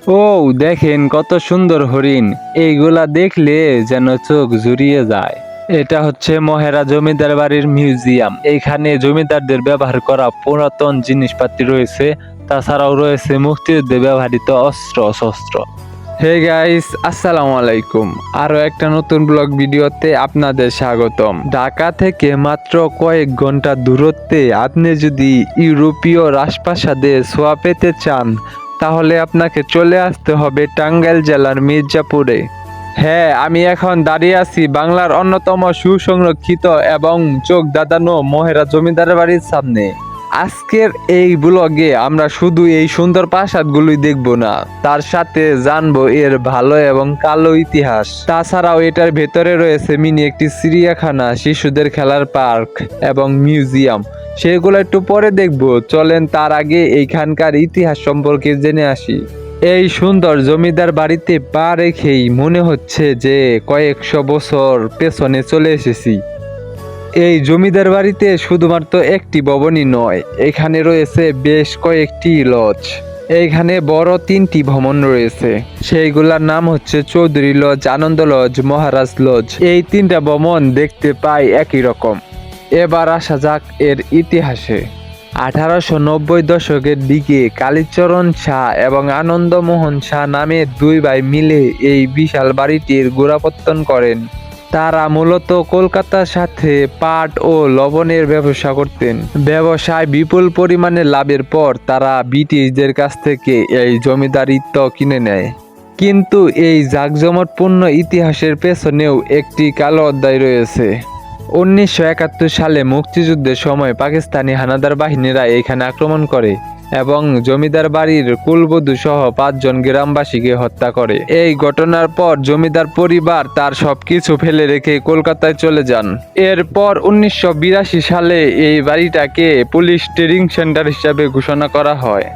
ও দেখেন কত সুন্দর হরিণ। এইগুলা দেখলে যেন চোখ জুড়িয়ে যায়। এটা হচ্ছে মহেরা জমিদার বাড়ির মিউজিয়াম। এইখানে জমিদারদের ব্যবহার করা পুরাতন জিনিসপাতি রয়েছে। তাছাড়াও রয়েছে মুক্তিযুদ্ধে ব্যবহৃত অস্ত্র শস্ত্র। হে গাইস, আসসালামু আলাইকুম। আরো একটা নতুন ব্লগ ভিডিওতে আপনাদের স্বাগতম। ঢাকা থেকে মাত্র কয়েক ঘন্টা দূরত্বে আপনি যদি ইউরোপীয় রাজপ্রাসাদে ছোঁয়া পেতে চান, তাহলে আপনাকে চলে আসতে হবে টাঙ্গাইল জেলার মির্জাপুরে। হ্যাঁ, আমি এখন দাঁড়িয়ে আছি বাংলার অন্যতম সুসংরক্ষিত এবং চোখ ধাঁধানো মহেরা জমিদার বাড়ির সামনে। আজকের এই ব্লগে আমরা শুধু এই সুন্দর প্রাসাদগুলোই দেখব না, তার সাথে জানবো এর ভালো এবং কালো ইতিহাস। তাছাড়াও এটার ভেতরে রয়েছে মিনি একটি চিড়িয়াখানা, শিশুদের খেলার পার্ক এবং মিউজিয়াম। সেগুলো একটু পরে দেখব। চলেন তার আগে এইখানকার ইতিহাস সম্পর্কে জেনে আসি। এই সুন্দর জমিদার বাড়িতে পা রেখেই মনে হচ্ছে যে কয়েকশো বছর পেছনে চলে এসেছি। এই জমিদার বাড়িতে শুধুমাত্র একটি ভবনই নয়, এখানে রয়েছে বেশ কয়েকটি লজ। এইখানে বড় তিনটি ভবন রয়েছে। সেইগুলোর নাম হচ্ছে চৌধুরী লজ, আনন্দ লজ, মহারাজ লজ। এই তিনটা ভবন দেখতে পাই একই রকম। এবার আসা যাক এর ইতিহাসে। 1890 দশকের দিকে কালীচরণ শাহ এবং আনন্দমোহন শাহ নামে দুই ভাই মিলে এই বিশাল বাড়িটির গোড়াপত্তন করেন। তারা মূলত কলকাতার সাথে পাট ও লবণের ব্যবসা করতেন। ব্যবসায় বিপুল পরিমাণে লাভের পর তারা ব্রিটিশদের কাছ থেকে এই জমিদারিত্ব কিনে নেয়। কিন্তু এই জাঁকজমটপূর্ণ ইতিহাসের পেছনেও একটি কালো অধ্যায় রয়েছে। 1971 সালে মুক্তিযুদ্ধের সময় পাকিস্তানি হানাদার বাহিনীরা এখানে আক্রমণ করে এবং জমিদার বাড়ির কুলবধূ সহ 5 জন গ্রামবাসীকে হত্যা করে। এই ঘটনার পর জমিদার পরিবার তার সবকিছু ফেলে রেখে কলকাতায় চলে যান। এরপর 1982 সালে এই বাড়িটাকে পুলিশ ট্রেনিং সেন্টার হিসাবে ঘোষণা করা হয়।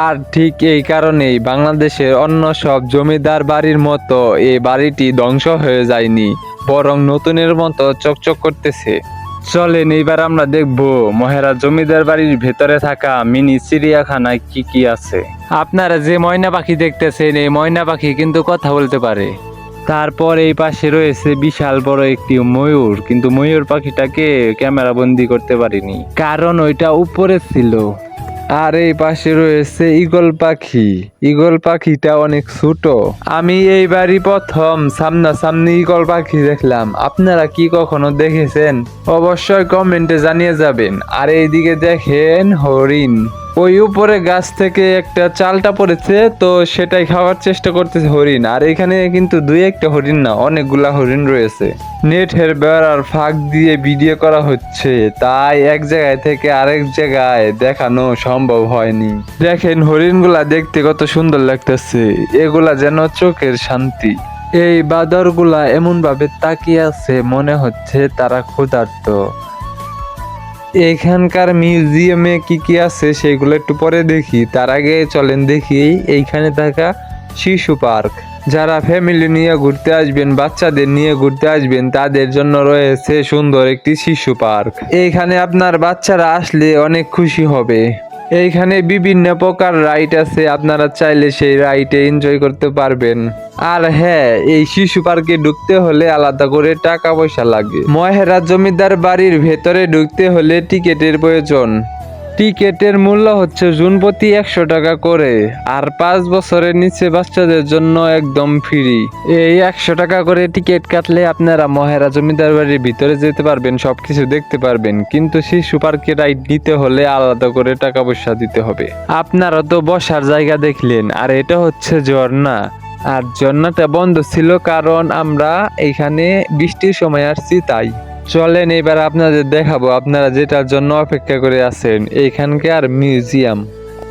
আর ঠিক এই কারণেই বাংলাদেশের অন্য সব জমিদার বাড়ির মতো এই বাড়িটি ধ্বংস হয়ে যায়নি, বরং নতুনের মতো চকচক করতেছে। চলেন এইবার আমরা দেখব মহেরা জমিদার বাড়ির ভেতরে থাকা মিনি চিড়িয়াখানায় কি কি আছে। আপনারা যে ময়না পাখি দেখতেছেন, এই ময়না পাখি কিন্তু কথা বলতে পারে। তারপর এই পাশে রয়েছে বিশাল বড় একটি ময়ূর, কিন্তু ময়ূর পাখিটাকে ক্যামেরা বন্দি করতে পারিনি, কারণ ওইটা উপরে ছিল। আর এই পাশে রয়েছে ঈগল পাখি। ঈগল পাখিটা অনেক ছোট। আমি এইবারই প্রথম সামনাসামনি ঈগল পাখি দেখলাম। আপনারা কি কখনো দেখেছেন? অবশ্যই কমেন্টে জানিয়ে যাবেন। আর এইদিকে দেখেন হরিণ। ওই উপরে গাছ থেকে একটা চালটা পড়েছে, তো সেটাই খাওয়ার চেষ্টা করতেছে হরিণ। আর এখানে কিন্তু দুই একটা হরিণ না, অনেকগুলা হরিণ রয়েছে। নেটের বেড়ার ফাঁক দিয়ে ভিডিও করা হচ্ছে, তাই এক জায়গায় থেকে আরেক জায়গায় দেখানো সম্ভব হয়নি। দেখেন হরিণগুলা দেখতে কত সুন্দর লাগতেছে, এগুলা যেন চোখের শান্তি। এই বাদরগুলা এমন ভাবে তাকিয়ে আছে, মনে হচ্ছে তারা ক্ষুধার্ত। এখানকার মিউজিয়ামে কি কি আছে সেগুলো একটু পরে দেখি। তার আগে চলেন দেখি এইখানে থাকা শিশু পার্ক। যারা ফ্যামিলি নিয়ে ঘুরতে আসবেন, বাচ্চাদের নিয়ে ঘুরতে আসবেন, তাদের জন্য রয়েছে সুন্দর একটি শিশু পার্ক। এইখানে আপনার বাচ্চারা আসলে অনেক খুশি হবে। এইখানে বিভিন্ন প্রকার রাইড আছে, আপনারা চাইলে সেই রাইডে এনজয় করতে পারবেন। আর হ্যাঁ, এই শিশু পার্কে ঢুকতে হলে আলাদা করে টাকা পয়সা লাগে। মহেরা জমিদার বাড়ির ভেতরে ঢুকতে হলে টিকিটের প্রয়োজন। টিকিটের মূল্য হচ্ছে জন প্রতি 100 টাকা করে। আর 5 বছরের নিচে বাচ্চাদের জন্য একদম ফ্রি। এই 100 টাকা করে টিকিট কাটলে আপনারা মহেরা জমিদার বাড়ির ভিতরে যেতে পারবেন, সবকিছু দেখতে পারবেন। কিন্তু শিশু পার্কে রাইড নিতে হলে আলাদা করে টাকা পয়সা দিতে হবে। আপনারা তো বসার জায়গা দেখলেন, আর এটা হচ্ছে ঝর্ণা। আর ঝর্ণাটা বন্ধ ছিল কারণ আমরা এখানে বৃষ্টির সময় আসছি তাই। চলেন এবার আপনাদের দেখাবো আপনারা যেটার জন্য অপেক্ষা করে আছেন, এইখানকার মিউজিয়াম।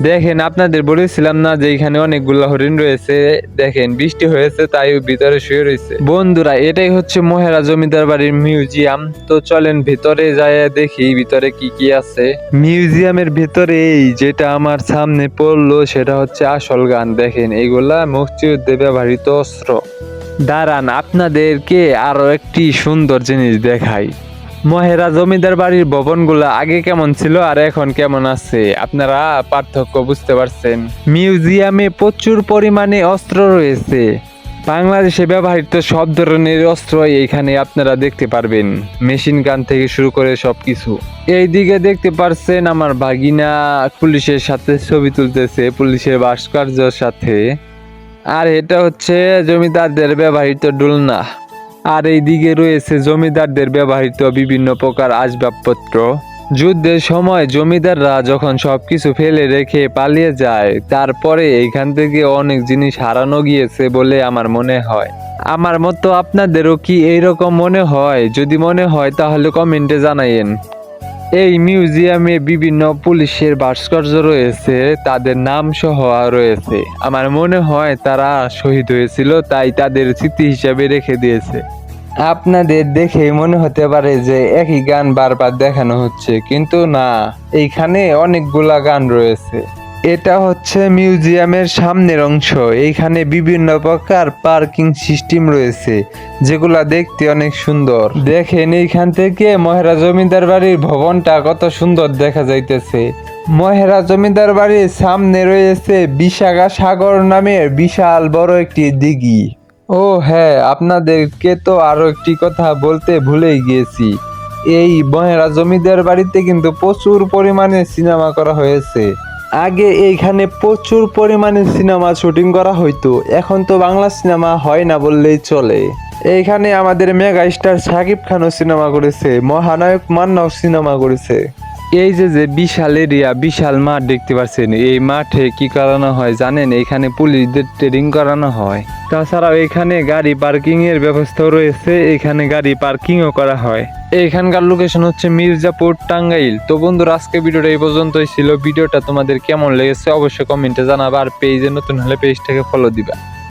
দেখেন, আপনাদের বলেছিলাম না যে এখানে অনেকগুলো হরিণ রয়েছে। দেখেন বৃষ্টি হয়েছে তাই ভিতরে শুয়ে রয়েছে। বন্ধুরা, এটাই হচ্ছে মহেরা জমিদার বাড়ির মিউজিয়াম। তো চলেন ভেতরে যাই দেখি ভিতরে কি কি আছে। মিউজিয়ামের ভেতরে এই যেটা আমার সামনে পড়লো সেটা হচ্ছে আসল গান। দেখেন এইগুলা মুক্তিযুদ্ধে ব্যবহৃত অস্ত্র। দাঁড়ান আপনাদেরকে আরো একটি সুন্দর জিনিস দেখাই। মহেরা জমিদার বাড়ির ভবনগুলা আগে কেমন ছিল আর এখন কেমন আছে আপনারা পার্থক্য বুঝতে পারছেন। মিউজিয়ামে প্রচুর পরিমাণে অস্ত্র রয়েছে। বাংলাদেশে ব্যবহৃত সব ধরনের অস্ত্র এইখানে আপনারা দেখতে পারবেন, মেশিন গান থেকে শুরু করে সবকিছু। এইদিকে দেখতে পারছেন আমার ভাগিনা পুলিশের সাথে ছবি তুলতেছে, পুলিশের ভাস্কর্যের সাথে। আর এটা হচ্ছে জমিদারদের ব্যবহৃত ডুলনা। আর এই দিকে রয়েছে জমিদারদের ব্যবহৃত বিভিন্ন প্রকার আসবাবপত্র। যুদ্ধের সময় জমিদাররা যখন সবকিছু ফেলে রেখে পালিয়ে যায়, তারপরে এইখান থেকে অনেক জিনিস হারানো গিয়েছে বলে আমার মনে হয়। আমার মতো আপনাদেরও কি এইরকম মনে হয়? যদি মনে হয় তাহলে কমেন্টে জানাইন। এই মিউজিয়ামে বিভিন্ন পুলিশের ভাস্কর্য রয়েছে, তাদের নাম সহ রয়েছে। আমার মনে হয় তারা শহীদ হয়েছিল, তাই তাদের স্মৃতি হিসাবে রেখে দিয়েছে। আপনাদের দেখে মনে হতে পারে যে একই গান বারবার দেখানো হচ্ছে, কিন্তু না, এইখানে অনেকগুলা গান রয়েছে। এটা হচ্ছে মিউজিয়ামের সামনের অংশ। এইখানে বিভিন্ন প্রকার পার্কিং সিস্টেম রয়েছে, যেগুলা দেখতে অনেক সুন্দর। দেখেন এইখান থেকে মহেরা জমিদার বাড়ির ভবনটা কত সুন্দর দেখা যাইতেছে। মহেরা জমিদার বাড়ির সামনে রয়েছে বিশাখা সাগর নামের বিশাল বড় একটি দিঘি। ও হ্যাঁ, আপনাদেরকে তো আরো একটি কথা বলতে ভুলেই গিয়েছি। এই মহেরা জমিদার বাড়িতে কিন্তু প্রচুর পরিমাণে সিনেমা করা হয়েছে। আগে এইখানে প্রচুর পরিমাণে সিনেমা শুটিং করা হইতো, এখন তো বাংলা সিনেমা হয় না বললেই চলে। এইখানে আমাদের মেগা স্টার শাকিব খানও সিনেমা করেছে, মহানায়ক মান্নাও সিনেমা করেছে। এই যে বিশাল এরিয়া, বিশাল মাঠ দেখতে পাচ্ছেন, এই মাঠে কি করানো হয় জানেন? এখানে পুলিশদের ট্রেনিং করানো হয়। তাছাড়াও এখানে গাড়ি পার্কিং এর ব্যবস্থাও রয়েছে, এখানে গাড়ি পার্কিংও করা হয়। এইখানকার লোকেশন হচ্ছে মির্জাপুর, টাঙ্গাইল। তো বন্ধুরা, আজকে ভিডিওটা এই পর্যন্তই ছিল। ভিডিওটা তোমাদের কেমন লেগেছে অবশ্যই কমেন্টে জানাবা, আর পেজে নতুন হলে পেজটাকে ফলো দিবা।